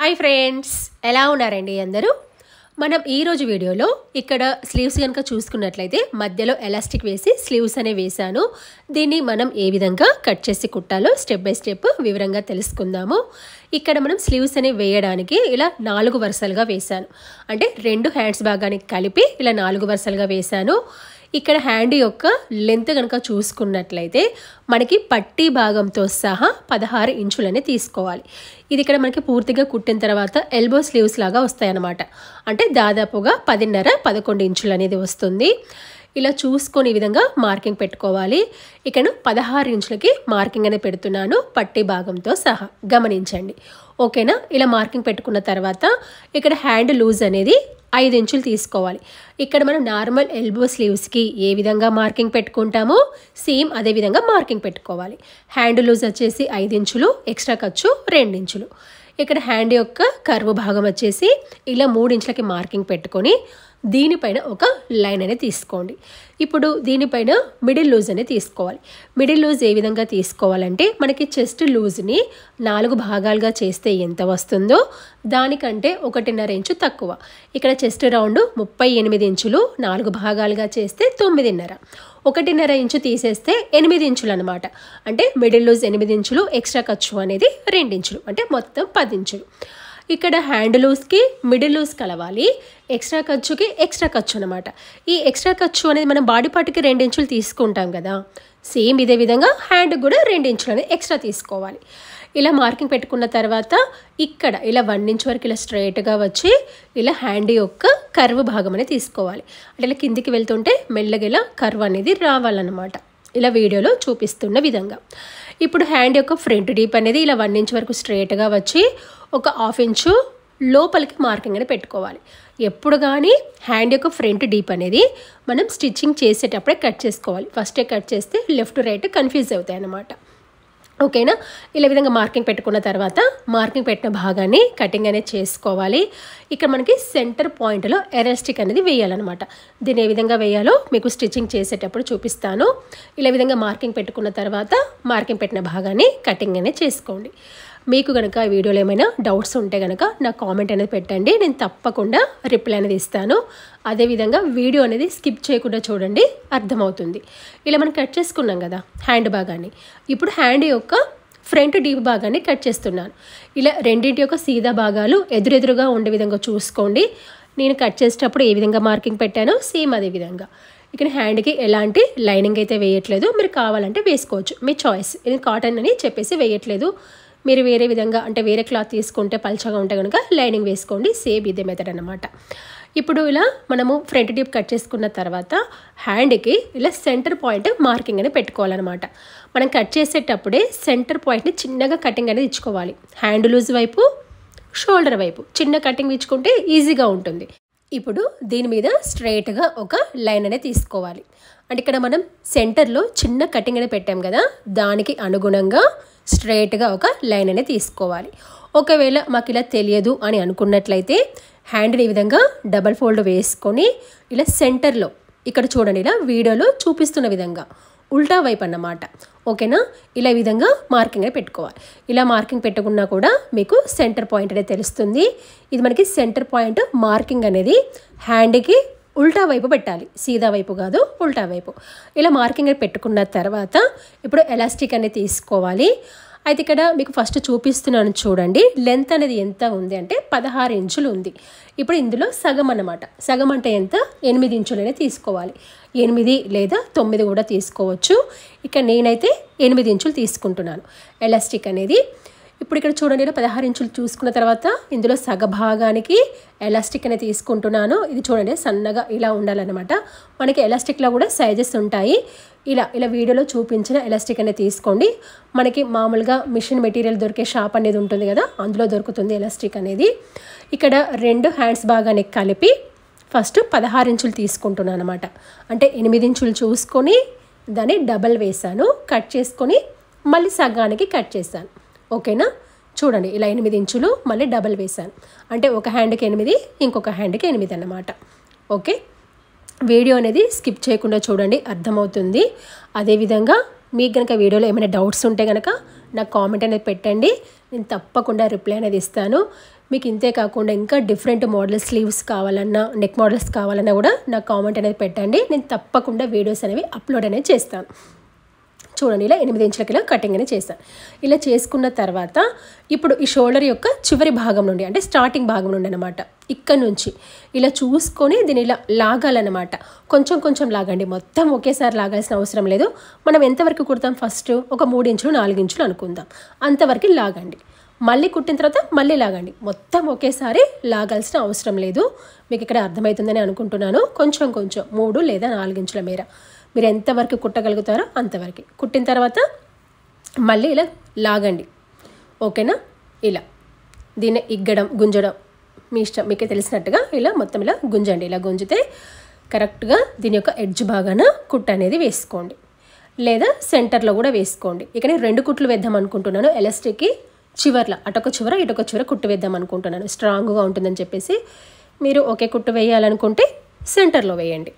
Hi friends, ఎలా ఉన్నారండి అందరూ? మనం ఈరోజు వీడియోలో ఇక్కడ స్లీవ్స్ కనుక చూసుకున్నట్లయితే మధ్యలో ఎలాస్టిక్ వేసి స్లీవ్స్ అనే వేసాను. దీన్ని మనం ఏ విధంగా కట్ చేసి కుట్టాలో స్టెప్ బై స్టెప్ వివరంగా తెలుసుకుందాము. ఇక్కడ మనం స్లీవ్స్ అనే వేయడానికి ఇలా 4 వరుసలుగా వేసాను. అంటే 2 హ్యాండ్స్ భాగానికి కలిపి ఇలా 4 వరుసలుగా వేసాను. ఇక్కడ హ్యాండ్ యొక్క లెంత్ కనుక చూసుకున్నట్లయితే మనకి పట్టీ భాగంతో సహా 16 ఇంచులని తీసుకోవాలి. ఇది ఇక్కడ మనకి పూర్తిగా కుట్టిన తర్వాత ఎల్బో స్లీవ్స్ లాగా వస్తాయన్నమాట. అంటే దాదాపుగా 10.5-11 ఇంచులు అనేది వస్తుంది. ఇలా చూసుకొని ఈ విధంగా మార్కింగ్ పెట్టుకోవాలి. ఇక్కడ 16 ఇంచులకి మార్కింగ్ అనేది పెడుతున్నాను పట్టీ భాగంతో సహా, గమనించండి. ఓకేనా? ఇలా మార్కింగ్ పెట్టుకున్న తర్వాత ఇక్కడ హ్యాండ్ లూజ్ అనేది 5 ఇంచులు తీసుకోవాలి. ఇక్కడ మనం నార్మల్ ఎల్బో స్లీవ్స్కి ఏ విధంగా మార్కింగ్ పెట్టుకుంటామో సేమ్ అదే విధంగా మార్కింగ్ పెట్టుకోవాలి. హ్యాండ్ లూజ్ వచ్చేసి 5 ఇంచులు, ఎక్స్ట్రా ఖర్చు 2 ఇంచులు. ఇక్కడ హ్యాండ్ యొక్క కర్వ్ భాగం వచ్చేసి ఇలా 3 ఇంచులకి మార్కింగ్ పెట్టుకొని దీనిపైన ఒక లైన్ అనేది తీసుకోండి. ఇప్పుడు దీనిపైన మిడిల్ లూజ్ అనేది తీసుకోవాలి. మిడిల్ లూజ్ ఏ విధంగా తీసుకోవాలంటే మనకి చెస్ట్ లూజ్ని 4 భాగాలుగా చేస్తే ఎంత వస్తుందో దానికంటే 1.5 ఇంచు తక్కువ. ఇక్కడ చెస్ట్ రౌండ్ 38 ఇంచులు, 4 భాగాలుగా చేస్తే 9.5. 1.5 ఇంచు తీసేస్తే 8 ఇంచులు అనమాట. అంటే మిడిల్ లూజ్ 8 ఇంచులు, ఎక్స్ట్రా ఖర్చు అనేది 2 ఇంచులు, అంటే మొత్తం 10 ఇంచులు. ఇక్కడ హ్యాండ్ లూజ్కి మిడిల్ లూజ్ కలవాలి, ఎక్స్ట్రా ఖర్చుకి ఎక్స్ట్రా ఖర్చు అనమాట. ఈ ఎక్స్ట్రా ఖర్చు అనేది మనం బాడీ పార్ట్కి 2 ఇంచులు తీసుకుంటాం కదా, సేమ్ ఇదే విధంగా హ్యాండ్కి కూడా 2 ఇంచులు అనేది ఎక్స్ట్రా తీసుకోవాలి. ఇలా మార్కింగ్ పెట్టుకున్న తర్వాత ఇక్కడ ఇలా 1 ఇంచ్ వరకు ఇలా స్ట్రైట్గా వచ్చి ఇలా హ్యాండ్ యొక్క కర్వ్ భాగం అనేది తీసుకోవాలి. అంటే ఇలా కిందికి వెళ్తుంటే మెల్లగా ఇలా కర్వ్ అనేది రావాలన్నమాట, ఇలా వీడియోలో చూపిస్తున్న విధంగా. ఇప్పుడు హ్యాండ్ యొక్క ఫ్రంట్ డీప్ అనేది ఇలా 1 ఇంచ్ వరకు స్ట్రైట్గా వచ్చి ఒక 1/2 ఇంచు లోపలికి మార్కింగ్ అనేది పెట్టుకోవాలి. ఎప్పుడు కానీ హ్యాండ్ యొక్క ఫ్రంట్ డీప్ అనేది మనం స్టిచ్చింగ్ చేసేటప్పుడే కట్ చేసుకోవాలి. ఫస్టే కట్ చేస్తే లెఫ్ట్ రైట్ కన్ఫ్యూజ్ అవుతాయి అన్నమాట. ఓకేనా? ఇలా విధంగా మార్కింగ్ పెట్టుకున్న తర్వాత మార్కింగ్ పెట్టిన భాగాన్ని కటింగ్ అనేది చేసుకోవాలి. ఇక్కడ మనకి సెంటర్ పాయింట్లో ఎలాస్టిక్ అనేది వేయాలన్నమాట. దీన్ని ఏ విధంగా వేయాలో మీకు స్టిచ్చింగ్ చేసేటప్పుడు చూపిస్తాను. ఇలా విధంగా మార్కింగ్ పెట్టుకున్న తర్వాత మార్కింగ్ పెట్టిన భాగాన్ని కటింగ్ అనేది చేసుకోండి. మీకు కనుక ఈ వీడియోలో ఏమైనా డౌట్స్ ఉంటే కనుక నాకు కామెంట్ అనేది పెట్టండి, నేను తప్పకుండా రిప్లై అనేది ఇస్తాను. అదేవిధంగా వీడియో అనేది స్కిప్ చేయకుండా చూడండి, అర్థమవుతుంది. ఇలా మనం కట్ చేసుకున్నాం కదా హ్యాండ్ భాగాన్ని. ఇప్పుడు హ్యాండ్ యొక్క ఫ్రంట్ డీప్ భాగాన్ని కట్ చేస్తున్నాను. ఇలా రెండింటి యొక్క సీదా భాగాలు ఎదురెదురుగా ఉండే విధంగా చూసుకోండి. నేను కట్ చేసేటప్పుడు ఏ విధంగా మార్కింగ్ పెట్టానో సేమ్ అదే విధంగా. ఇక్కడ హ్యాండ్కి ఎలాంటి లైనింగ్ అయితే వేయట్లేదు, మీరు కావాలంటే వేసుకోవచ్చు, మీ చాయిస్. ఇది కాటన్ అని చెప్పేసి వేయట్లేదు. మీరు వేరే విధంగా అంటే వేరే క్లాత్ తీసుకుంటే పల్చగా ఉంటే కనుక లైనింగ్ వేసుకోండి, సేమ్ ఇదే మెథడ్ అన్నమాట. ఇప్పుడు ఇలా మనము ఫ్రంట్ డీప్ కట్ చేసుకున్న తర్వాత హ్యాండ్కి ఇలా సెంటర్ పాయింట్ మార్కింగ్ అనేది పెట్టుకోవాలన్నమాట. మనం కట్ చేసేటప్పుడే సెంటర్ పాయింట్ని చిన్నగా కటింగ్ అనేది ఇచ్చుకోవాలి. హ్యాండ్ లూజ్ వైపు, షోల్డర్ వైపు చిన్న కటింగ్ ఇచ్చుకుంటే ఈజీగా ఉంటుంది. ఇప్పుడు దీని మీద స్ట్రైట్గా ఒక లైన్ అనేది తీసుకోవాలి. అంటే ఇక్కడ మనం సెంటర్లో చిన్న కటింగ్ అనేది పెట్టాం కదా, దానికి అనుగుణంగా స్ట్రైట్గా ఒక లైన్ అనేది తీసుకోవాలి. ఒకవేళ మాకు ఇలా తెలియదు అని అనుకున్నట్లయితే హ్యాండ్ని ఈ విధంగా డబల్ ఫోల్డ్ వేసుకొని ఇలా సెంటర్లో ఇక్కడ చూడండి, ఇలా వీడియోలో చూపిస్తున్న విధంగా ఉల్టా వైపు అన్నమాట. ఓకేనా? ఇలా ఈ విధంగా మార్కింగ్ అనేది పెట్టుకోవాలి. ఇలా మార్కింగ్ పెట్టుకున్నా కూడా మీకు సెంటర్ పాయింట్ అనేది తెలుస్తుంది. ఇది మనకి సెంటర్ పాయింట్ మార్కింగ్ అనేది హ్యాండ్కి ఉల్టా వైపు పెట్టాలి, సీదా వైపు కాదు, ఉల్టా వైపు. ఇలా మార్కింగ్ అనేది పెట్టుకున్న తర్వాత ఇప్పుడు ఎలాస్టిక్ అనేది తీసుకోవాలి. అయితే ఇక్కడ మీకు ఫస్ట్ చూపిస్తున్నాను చూడండి, లెంత్ అనేది ఎంత ఉంది అంటే 16 ఇంచులు ఉంది. ఇప్పుడు ఇందులో సగం అన్నమాట. సగం అంటే ఎంత? 8 ఇంచులు అనేది తీసుకోవాలి. 8 లేదా 9 కూడా తీసుకోవచ్చు. ఇక్కడ నేనైతే 8 ఇంచులు తీసుకుంటున్నాను ఎలాస్టిక్ అనేది. ఇప్పుడు ఇక్కడ చూడండి, ఇలా 16 ఇంచులు చూసుకున్న తర్వాత ఇందులో సగ భాగానికి ఎలాస్టిక్ అనేది తీసుకుంటున్నాను. ఇది చూడండి సన్నగా ఇలా ఉండాలన్నమాట. మనకి ఎలాస్టిక్లో కూడా సైజెస్ ఉంటాయి. ఇలా వీడియోలో చూపించిన ఎలాస్టిక్ అనేది తీసుకోండి. మనకి మామూలుగా మిషన్ మెటీరియల్ దొరికే షాప్ అనేది ఉంటుంది కదా, అందులో దొరుకుతుంది ఎలాస్టిక్ అనేది. ఇక్కడ 2 హ్యాండ్స్ భాగానికి కలిపి ఫస్ట్ 16 ఇంచులు తీసుకుంటున్నాను అనమాట. అంటే 8 ఇంచులు చూసుకొని దాన్ని డబల్ వేసాను, కట్ చేసుకొని మళ్ళీ సగానికి కట్ చేశాను. ఓకేనా? చూడండి, ఇలా 8 ఇంచులు మళ్ళీ డబల్ వేసాను. అంటే ఒక హ్యాండ్కి 8, ఇంకొక హ్యాండ్కి 8 అన్నమాట. ఓకే, వీడియో అనేది స్కిప్ చేయకుండా చూడండి, అర్థమవుతుంది. అదేవిధంగా మీకు కనుక వీడియోలో ఏమైనా డౌట్స్ ఉంటే కనుక నాకు కామెంట్ అనేది పెట్టండి, నేను తప్పకుండా రిప్లై అనేది ఇస్తాను. మీకు ఇంతే కాకుండా ఇంకా డిఫరెంట్ మోడల్ స్లీవ్స్ కావాలన్నా నెక్ మోడల్స్ కావాలన్నా కూడా నాకు కామెంట్ అనేది పెట్టండి. నేను తప్పకుండా వీడియోస్ అనేవి అప్లోడ్ అనేది చేస్తాను. చూడండి ఇలా 8 ఇంచులకి ఇలా కటింగ్ అనేది చేస్తాను. ఇలా చేసుకున్న తర్వాత ఇప్పుడు ఈ షోల్డర్ యొక్క చివరి భాగం నుండి అంటే స్టార్టింగ్ భాగం నుండి అనమాట ఇక్కడ నుంచి ఇలా చూసుకొని దీన్ని ఇలా లాగాలన్నమాట. కొంచెం కొంచెం లాగండి, మొత్తం ఒకేసారి లాగాల్సిన అవసరం లేదు. మనం ఎంతవరకు కుడతాం ఫస్ట్ ఒక 3 ఇంచులు 4 ఇంచులు అనుకుందాం, అంతవరకు లాగండి. మళ్ళీ కుట్టిన తర్వాత మళ్ళీ లాగండి, మొత్తం ఒకేసారి లాగాల్సిన అవసరం లేదు. మీకు ఇక్కడ అర్థమవుతుందని అనుకుంటున్నాను. కొంచెం కొంచెం 3 లేదా 4 ఇంచుల మేర మీరు ఎంతవరకు కుట్టగలుగుతారో అంతవరకు కుట్టిన తర్వాత మళ్ళీ ఇలా లాగండి. ఓకేనా? ఇలా దీన్ని ఇగ్గడం గుంజడం మీ ఇష్టం, మీకే తెలిసినట్టుగా ఇలా మొత్తం ఇలా గుంజండి. ఇలా గుంజితే కరెక్ట్గా దీని యొక్క ఎడ్జ్ భాగాన కుట్ట అనేది వేసుకోండి, లేదా సెంటర్లో కూడా వేసుకోండి. ఇక నేను 2 కుట్లు వేద్దాం అనుకుంటున్నాను. ఎలాస్టిక్కి చివర్లో అటొక చివర ఇటొక చివర కుట్టు వేద్దాం అనుకుంటున్నాను, స్ట్రాంగ్గా ఉంటుందని చెప్పేసి. మీరు ఒకే కుట్టు వేయాలనుకుంటే సెంటర్లో వేయండి.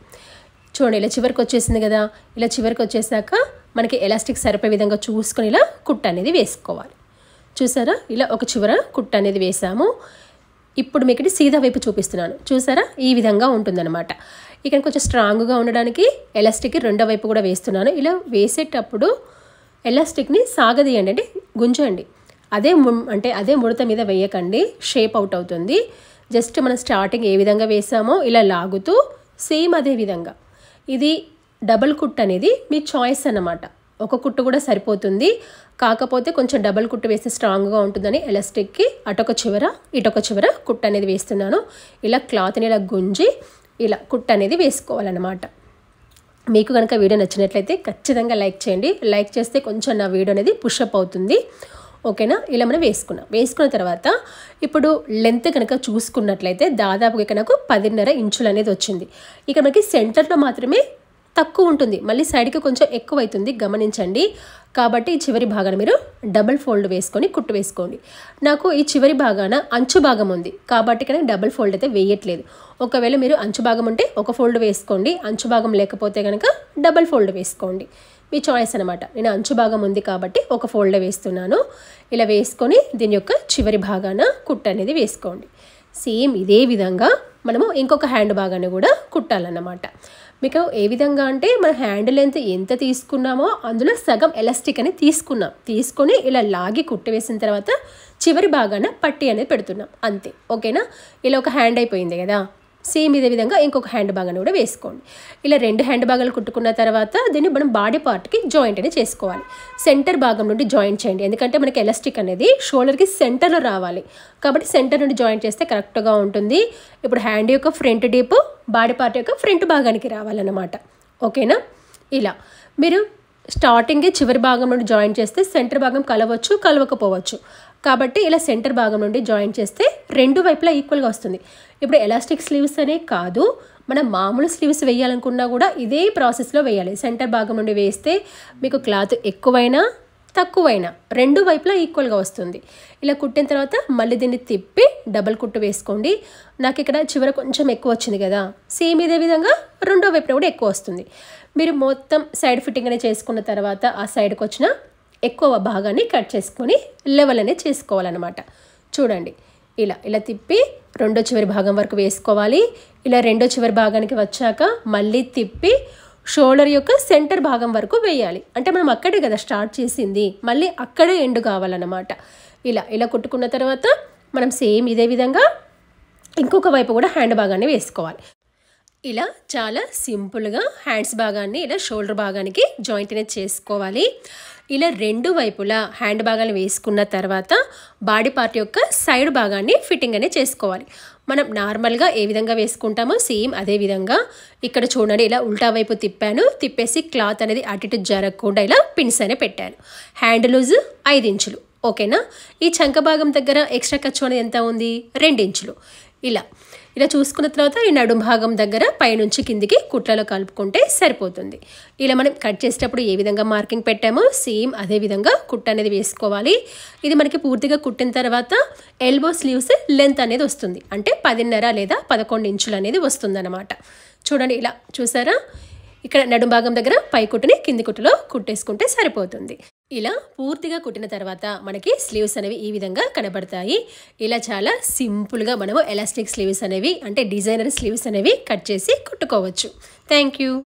చూడండి ఇలా చివరికి వచ్చేసింది కదా. ఇలా చివరికి వచ్చేసాక మనకి ఎలాస్టిక్ సరిపోయే విధంగా చూసుకొని ఇలా కుట్ట అనేది వేసుకోవాలి. చూసారా? ఇలా ఒక చివర కుట్ట అనేది వేసాము. ఇప్పుడు మీకు ఇది సీదా వైపు చూపిస్తున్నాను. చూసారా? ఈ విధంగా ఉంటుందన్నమాట. ఇక్కడ కొంచెం స్ట్రాంగ్గా ఉండడానికి ఎలాస్టిక్కి రెండో వైపు కూడా వేస్తున్నాను. ఇలా వేసేటప్పుడు ఎలాస్టిక్ని సాగదీయండి, అంటే గుంజండి. అదే ముడత మీద వేయకండి, షేప్ అవుట్ అవుతుంది. జస్ట్ మనం స్టార్టింగ్ ఏ విధంగా వేసామో ఇలా లాగుతూ సేమ్ అదే విధంగా. ఇది డబల్ కుట్ అనేది మీ చాయిస్ అన్నమాట. ఒక కుట్టు కూడా సరిపోతుంది, కాకపోతే కొంచెం డబల్ కుట్టు వేస్తే స్ట్రాంగ్గా ఉంటుందని ఎలాస్టిక్కి అటొక చివర ఇటొక చివర కుట్టు అనేది వేస్తున్నాను. ఇలా క్లాత్ని ఇలా గుంజి ఇలా కుట్టు అనేది వేసుకోవాలన్నమాట. మీకు కనుక వీడియో నచ్చినట్లయితే ఖచ్చితంగా లైక్ చేయండి. లైక్ చేస్తే కొంచెం నా వీడియో అనేది పుషప్ అవుతుంది. ఓకేనా? ఇలా మనం వేసుకున్న తర్వాత ఇప్పుడు లెంత్ కనుక చూసుకున్నట్లయితే దాదాపుగా ఇక్కడ నాకు 10.5 ఇంచులు అనేది వచ్చింది. ఇక్కడ మనకి సెంటర్లో మాత్రమే తక్కువ ఉంటుంది, మళ్ళీ సైడ్కి కొంచెం ఎక్కువ అవుతుంది, గమనించండి. కాబట్టి ఈ చివరి భాగాన మీరు డబుల్ ఫోల్డ్ వేసుకొని కుట్టు వేసుకోండి. నాకు ఈ చివరి భాగాన అంచు భాగం ఉంది కాబట్టి ఇక్కడ డబుల్ ఫోల్డ్ అయితే వేయట్లేదు. ఒకవేళ మీరు అంచు భాగం ఉంటే ఒక ఫోల్డ్ వేసుకోండి, అంచు భాగం లేకపోతే కనుక డబుల్ ఫోల్డ్ వేసుకోండి, మీ చాయిస్ అనమాట. నేను అంచు భాగం ఉంది కాబట్టి ఒక ఫోల్డ్ వేస్తున్నాను. ఇలా వేసుకొని దీని యొక్క చివరి భాగాన కుట్టు అనేది వేసుకోండి. సేమ్ ఇదే విధంగా మనము ఇంకొక హ్యాండ్ భాగాన్ని కూడా కుట్టాలన్నమాట. మీకు ఏ విధంగా అంటే మన హ్యాండ్ లెంత్ ఎంత తీసుకున్నామో అందులో సగం ఎలాస్టిక్ అనేది తీసుకొని ఇలా లాగి కుట్టి వేసిన తర్వాత చివరి భాగాన పట్టీ అనేది పెడుతున్నాం, అంతే. ఓకేనా? ఇలా ఒక హ్యాండ్ అయిపోయింది కదా. సేమ్ ఇదే విధంగా ఇంకొక హ్యాండ్ భాగాన్ని కూడా వేసుకోండి. ఇలా 2 హ్యాండ్ భాగాలు కుట్టుకున్న తర్వాత దీన్ని మనం బాడీ పార్ట్కి జాయింట్ అనేది చేసుకోవాలి. సెంటర్ భాగం నుండి జాయింట్ చేయండి, ఎందుకంటే మనకి ఎలాస్టిక్ అనేది షోల్డర్కి సెంటర్లో రావాలి కాబట్టి సెంటర్ నుండి జాయింట్ చేస్తే కరెక్ట్గా ఉంటుంది. ఇప్పుడు హ్యాండ్ యొక్క ఫ్రంట్ డీప్ బాడీ పార్ట్ యొక్క ఫ్రంట్ భాగానికి రావాలన్నమాట. ఓకేనా? ఇలా మీరు స్టార్టింగే చివరి భాగం నుండి జాయిన్ చేస్తే సెంటర్ భాగం కలవచ్చు కలవకపోవచ్చు, కాబట్టి ఇలా సెంటర్ భాగం నుండి జాయిన్ చేస్తే 2 వైపులా ఈక్వల్గా వస్తుంది. ఇప్పుడు ఎలాస్టిక్ స్లీవ్స్ అనే కాదు, మనం మామూలు స్లీవ్స్ వేయాలనుకున్నా కూడా ఇదే ప్రాసెస్లో వేయాలి. సెంటర్ భాగం నుండి వేస్తే మీకు క్లాత్ ఎక్కువైనా తక్కువైనా 2 వైపులా ఈక్వల్గా వస్తుంది. ఇలా కుట్టిన తర్వాత మళ్ళీ దీన్ని తిప్పి డబల్ కుట్టు వేసుకోండి. నాకు ఇక్కడ చివర కొంచెం ఎక్కువ వచ్చింది కదా, సేమ్ ఇదే విధంగా రెండో వైపున కూడా ఎక్కువ వస్తుంది. మీరు మొత్తం సైడ్ ఫిట్టింగ్ అనేది చేసుకున్న తర్వాత ఆ సైడ్కి వచ్చిన ఎక్కువ భాగాన్ని కట్ చేసుకొని లెవెల్ అనేది చేసుకోవాలన్నమాట. చూడండి ఇలా తిప్పి రెండో చివరి భాగం వరకు వేసుకోవాలి. ఇలా రెండో చివరి భాగానికి వచ్చాక మళ్ళీ తిప్పి షోల్డర్ యొక్క సెంటర్ భాగం వరకు వేయాలి. అంటే మనం అక్కడే కదా స్టార్ట్ చేసింది, మళ్ళీ అక్కడే ఎండ్ కావాలన్నమాట. ఇలా కుట్టుకున్న తర్వాత మనం సేమ్ ఇదే విధంగా ఇంకొక వైపు కూడా హ్యాండ్ భాగాన్ని వేసుకోవాలి. ఇలా చాలా సింపుల్గా హ్యాండ్స్ భాగాన్ని ఇలా షోల్డర్ భాగానికి జాయింట్ అనేది చేసుకోవాలి. ఇలా 2 వైపులా హ్యాండ్ భాగాన్ని వేసుకున్న తర్వాత బాడీ పార్ట్ యొక్క సైడ్ భాగాన్ని ఫిట్టింగ్ అనేది చేసుకోవాలి. మనం నార్మల్గా ఏ విధంగా వేసుకుంటామో సేమ్ అదే విధంగా ఇక్కడ చూడండి, ఇలా ఉల్టా వైపు తిప్పేసి క్లాత్ అనేది అటు ఇటు జరగకుండా ఇలా పిన్స్ అనే పెట్టాను. హ్యాండ్ లూజ్ 5 ఇంచులు. ఓకేనా? ఈ చంక భాగం దగ్గర ఎక్స్ట్రా ఖర్చు అనేది ఎంత ఉంది? 2 ఇంచులు. ఇలా చూసుకున్న తర్వాత ఈ నడుం భాగం దగ్గర పైనుంచి కిందికి కుట్లలో కలుపుకుంటే సరిపోతుంది. ఇలా మనం కట్ చేసేటప్పుడు ఏ విధంగా మార్కింగ్ పెట్టామో సేమ్ అదే విధంగా కుట్ట అనేది వేసుకోవాలి. ఇది మనకి పూర్తిగా కుట్టిన తర్వాత ఎల్బో స్లీవ్స్ లెంత్ అనేది వస్తుంది, అంటే 10.5 లేదా 11 ఇంచులు అనేది వస్తుంది అన్నమాట. చూడండి, ఇలా చూసారా? ఇక్కడ నడుం భాగం దగ్గర పై కుట్టుని కింది కుట్టులో కుట్టేసుకుంటే సరిపోతుంది. ఇలా పూర్తిగా కుట్టిన తర్వాత మనకి స్లీవ్స్ అనేవి ఈ విధంగా కనబడతాయి. ఇలా చాలా సింపుల్గా మనము ఎలాస్టిక్ స్లీవ్స్ అనేవి అంటే డిజైనర్ స్లీవ్స్ అనేవి కట్ చేసి కుట్టుకోవచ్చు. Thank you.